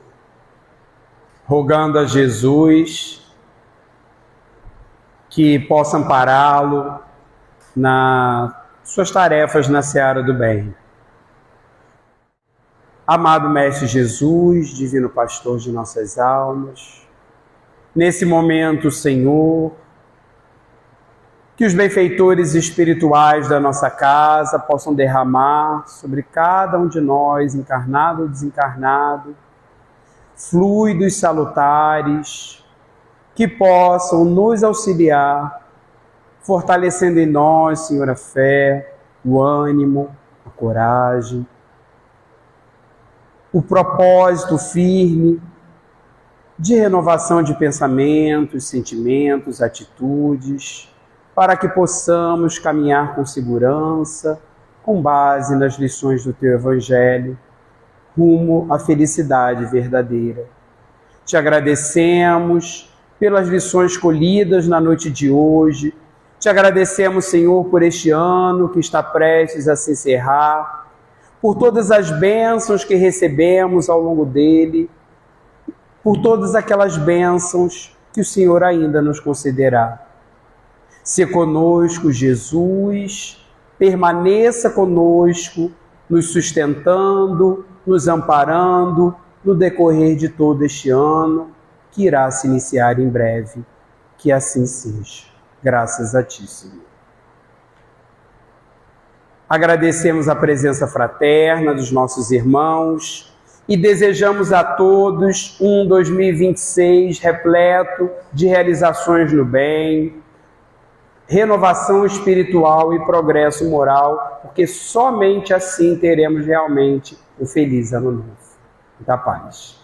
a Jesus que possa ampará-lo nas suas tarefas na seara do bem. Amado Mestre Jesus, Divino Pastor de nossas almas, nesse momento, Senhor, que os benfeitores espirituais da nossa casa possam derramar sobre cada um de nós, encarnado ou desencarnado, fluidos salutares, que possam nos auxiliar, fortalecendo em nós, Senhor, a fé, o ânimo, a coragem, o propósito firme de renovação de pensamentos, sentimentos, atitudes, para que possamos caminhar com segurança, com base nas lições do Teu Evangelho, rumo à felicidade verdadeira. Te agradecemos pelas lições colhidas na noite de hoje. Te agradecemos, Senhor, por este ano que está prestes a se encerrar, por todas as bênçãos que recebemos ao longo dele, por todas aquelas bênçãos que o Senhor ainda nos concederá. Se conosco, Jesus, permaneça conosco, nos sustentando, nos amparando no decorrer de todo este ano, que irá se iniciar em breve. Que assim seja. Graças a Ti, Senhor. Agradecemos a presença fraterna dos nossos irmãos e desejamos a todos um 2026 repleto de realizações no bem, renovação espiritual e progresso moral, porque somente assim teremos realmente um feliz ano novo. Muita paz.